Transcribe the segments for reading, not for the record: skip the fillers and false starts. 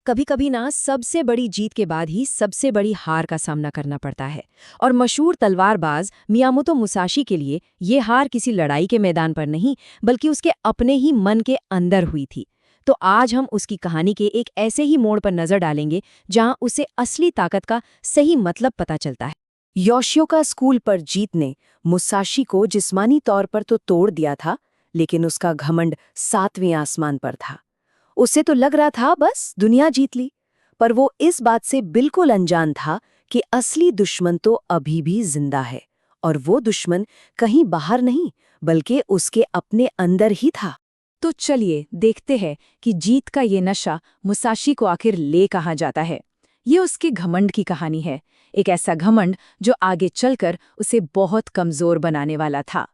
कभी कभी ना सबसे बड़ी जीत के बाद ही सबसे बड़ी हार का सामना करना पड़ता है। और मशहूर तलवारबाज मियामोतो मुसाशी के लिए ये हार किसी लड़ाई के मैदान पर नहीं बल्कि उसके अपने ही मन के अंदर हुई थी। तो आज हम उसकी कहानी के एक ऐसे ही मोड़ पर नजर डालेंगे जहां उसे असली ताकत का सही मतलब पता चलता है। योशियोका स्कूल पर जीत ने मुसाशी को जिस्मानी तौर पर तो तोड़ दिया था, लेकिन उसका घमंड 7वें आसमान पर था। उसे तो लग रहा था बस दुनिया जीत ली, पर वो इस बात से बिल्कुल अनजान था कि असली दुश्मन तो अभी भी जिंदा है, और वो दुश्मन कहीं बाहर नहीं बल्कि उसके अपने अंदर ही था। तो चलिए देखते हैं कि जीत का ये नशा मुसाशी को आखिर ले कहाँ जाता है। ये उसके घमंड की कहानी है, एक ऐसा घमंड जो आगे चलकर उसे बहुत कमजोर बनाने वाला था।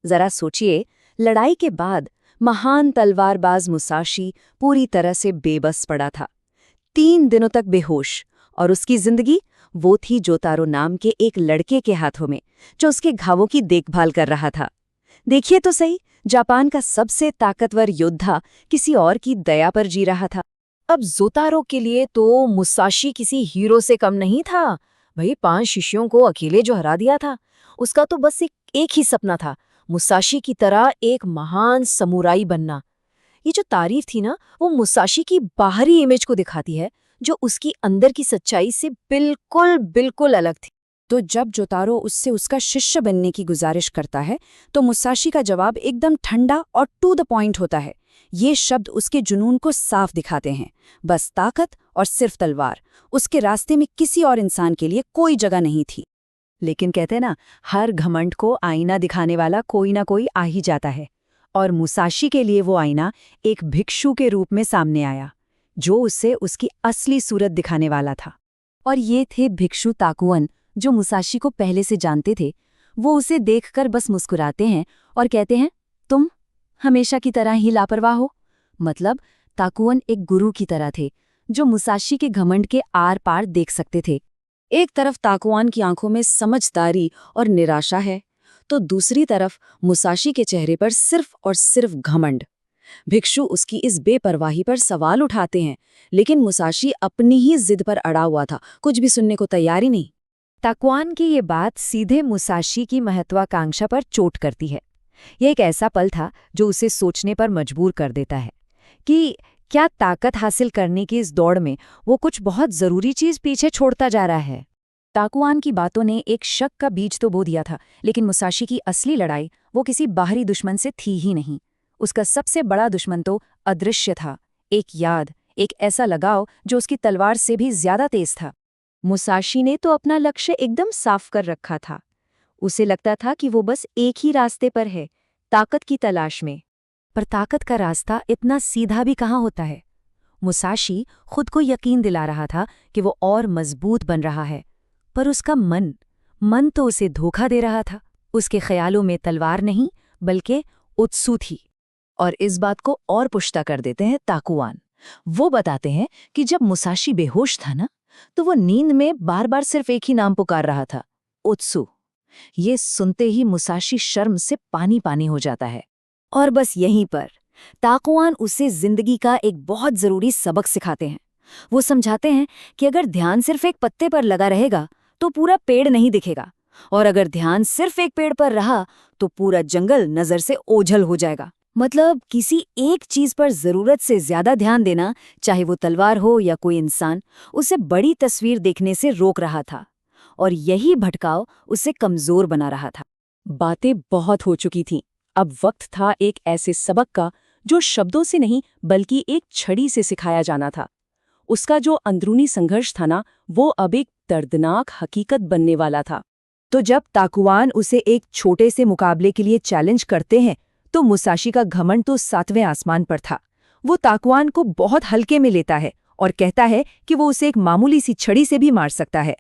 जरा सोचिए, लड़ाई के बाद महान तलवारबाज मुसाशी पूरी तरह से बेबस पड़ा था, 3 दिनों तक बेहोश, और उसकी जिंदगी वो थी जोतारो नाम के एक लड़के के हाथों में जो उसके घावों की देखभाल कर रहा था। देखिए तो सही, जापान का सबसे ताकतवर योद्धा किसी और की दया पर जी रहा था। अब जोतारो के लिए तो मुसाशी किसी हीरो से कम नहीं था। भाई 5 शिष्यों को अकेले जो हरा दिया था, उसका तो बस एक ही सपना था, मुसाशी की तरह एक महान समुराई बनना। ये जो तारीफ थी ना, वो मुसाशी की बाहरी इमेज को दिखाती है, जो उसकी अंदर की सच्चाई से बिल्कुल बिल्कुल अलग थी। तो जब जोतारो उससे उसका शिष्य बनने की गुजारिश करता है, तो मुसाशी का जवाब एकदम ठंडा और टू द पॉइंट होता है। ये शब्द उसके जुनून को साफ दिखाते हैं, बस ताकत और सिर्फ तलवार। उसके रास्ते में किसी और इंसान के लिए कोई जगह नहीं थी। लेकिन कहते ना, हर घमंड को आईना दिखाने वाला कोई ना कोई आ ही जाता है, और मुसाशी के लिए वो आईना एक भिक्षु के रूप में सामने आया, जो उसे उसकी असली सूरत दिखाने वाला था। और ये थे भिक्षु ताकुअन, जो मुसाशी को पहले से जानते थे। वो उसे देखकर बस मुस्कुराते हैं और कहते हैं, तुम हमेशा की तरह ही लापरवाह हो। मतलब ताकुअन एक गुरु की तरह थे, जो मुसाशी के घमंड के आर पार देख सकते थे। एक तरफ ताकुआन की आंखों में समझदारी और निराशा है, तो दूसरी तरफ मुसाशी के चेहरे पर सिर्फ और सिर्फ घमंड। भिक्षु उसकी इस बेपरवाही पर सवाल उठाते हैं, लेकिन मुसाशी अपनी ही जिद पर अड़ा हुआ था, कुछ भी सुनने को तैयार ही नहीं। ताकुआन की ये बात सीधे मुसाशी की महत्वाकांक्षा पर चोट करती है। यह एक ऐसा पल था जो उसे सोचने पर मजबूर कर देता है कि क्या ताकत हासिल करने की इस दौड़ में वो कुछ बहुत जरूरी चीज पीछे छोड़ता जा रहा है। ताकुआन की बातों ने एक शक का बीज तो बो दिया था, लेकिन मुसाशी की असली लड़ाई वो किसी बाहरी दुश्मन से थी ही नहीं। उसका सबसे बड़ा दुश्मन तो अदृश्य था, एक याद, एक ऐसा लगाव जो उसकी तलवार से भी ज्यादा तेज था। मुसाशी ने तो अपना लक्ष्य एकदम साफ कर रखा था। उसे लगता था कि वो बस एक ही रास्ते पर है, ताकत की तलाश में। पर ताकत का रास्ता इतना सीधा भी कहाँ होता है। मुसाशी खुद को यकीन दिला रहा था कि वो और मजबूत बन रहा है, पर उसका मन तो उसे धोखा दे रहा था। उसके ख्यालों में तलवार नहीं बल्कि उत्सु थी। और इस बात को और पुष्टा कर देते हैं ताकुआन। वो बताते हैं कि जब मुसाशी बेहोश था ना, तो वो नींद में बार बार सिर्फ एक ही नाम पुकार रहा था, उत्सु। ये सुनते ही मुसाशी शर्म से पानी पानी हो जाता है। और बस यहीं पर ताकुआन उसे जिंदगी का एक बहुत जरूरी सबक सिखाते हैं। वो समझाते हैं कि अगर ध्यान सिर्फ एक पत्ते पर लगा रहेगा तो पूरा पेड़ नहीं दिखेगा, और अगर ध्यान सिर्फ एक पेड़ पर रहा तो पूरा जंगल नजर से ओझल हो जाएगा। मतलब किसी एक चीज पर जरूरत से ज्यादा ध्यान देना, चाहे वो तलवार हो या कोई इंसान, उसे बड़ी तस्वीर देखने से रोक रहा था, और यही भटकाव उसे कमजोर बना रहा था। बातें बहुत हो चुकी थीं। अब वक्त था एक ऐसे सबक का जो शब्दों से नहीं बल्कि एक छड़ी से सिखाया जाना था। उसका जो अंदरूनी संघर्ष था ना, वो अब एक दर्दनाक हकीकत बनने वाला था। तो जब ताकुआन उसे एक छोटे से मुकाबले के लिए चैलेंज करते हैं, तो मुसाशी का घमंड तो 7वें आसमान पर था। वो ताकुआन को बहुत हल्के में लेता है और कहता है कि वो उसे एक मामूली सी छड़ी से भी मार सकता है।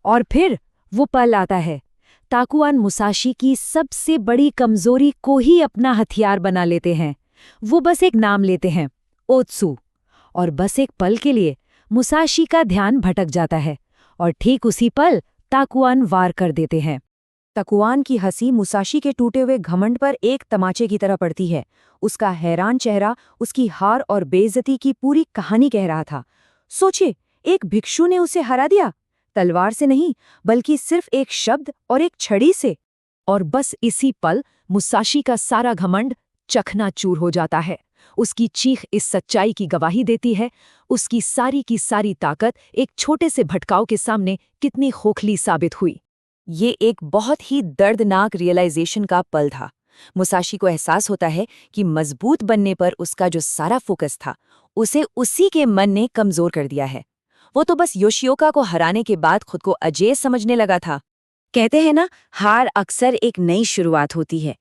और फिर वो पल आता है, ताकुआन मुसाशी की सबसे बड़ी कमजोरी को ही अपना हथियार बना लेते हैं। वो बस एक नाम लेते हैं, ओत्सु। और बस एक पल के लिए मुसाशी का ध्यान भटक जाता है, और ठीक उसी पल ताकुआन वार कर देते हैं। ताकुआन की हंसी मुसाशी के टूटे हुए घमंड पर एक तमाचे की तरह पड़ती है। उसका हैरान चेहरा उसकी हार और बेइज्जती की पूरी कहानी कह रहा था। सोचिए, एक भिक्षु ने उसे हरा दिया, तलवार से नहीं बल्कि सिर्फ एक शब्द और एक छड़ी से। और बस इसी पल मुसाशी का सारा घमंड चकनाचूर हो जाता है। उसकी चीख इस सच्चाई की गवाही देती है, उसकी सारी की सारी ताकत एक छोटे से भटकाव के सामने कितनी खोखली साबित हुई। ये एक बहुत ही दर्दनाक रियलाइजेशन का पल था। मुसाशी को एहसास होता है कि मजबूत बनने पर उसका जो सारा फोकस था, उसे उसी के मन ने कमजोर कर दिया है। वो तो बस योशियोका को हराने के बाद खुद को अजेय समझने लगा था। कहते हैं ना, हार अक्सर एक नई शुरुआत होती है।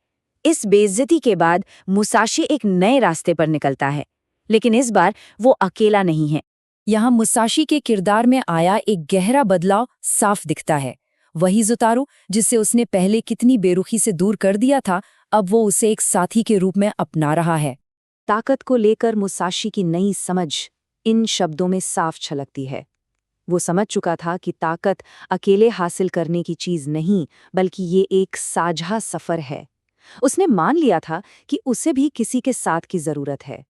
इस बेइज्जती के बाद मुसाशी एक नए रास्ते पर निकलता है, लेकिन इस बार वो अकेला नहीं है। यहाँ मुसाशी के किरदार में आया एक गहरा बदलाव साफ दिखता है। वही जुतारू जिसे उसने पहले कितनी बेरुखी से दूर कर दिया था, अब वो उसे एक साथी के रूप में अपना रहा है। ताकत को लेकर मुसाशी की नई समझ इन शब्दों में साफ छलकती है। वो समझ चुका था कि ताकत अकेले हासिल करने की चीज नहीं, बल्कि ये एक साझा सफर है। उसने मान लिया था कि उसे भी किसी के साथ की जरूरत है।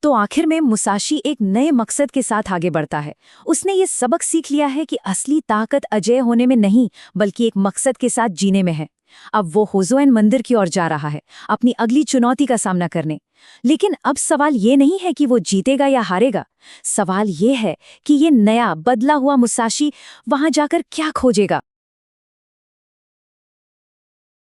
तो आखिर में मुसाशी एक नए मकसद के साथ आगे बढ़ता है। उसने ये सबक सीख लिया है कि असली ताकत अजेय होने में नहीं, बल्कि एक मकसद के साथ जीने में है। अब वो होजोएन मंदिर की ओर जा रहा है, अपनी अगली चुनौती का सामना करने। लेकिन अब सवाल ये नहीं है कि वो जीतेगा या हारेगा। सवाल ये है कि ये नया बदला हुआ मुसाशी वहां जाकर क्या खोजेगा।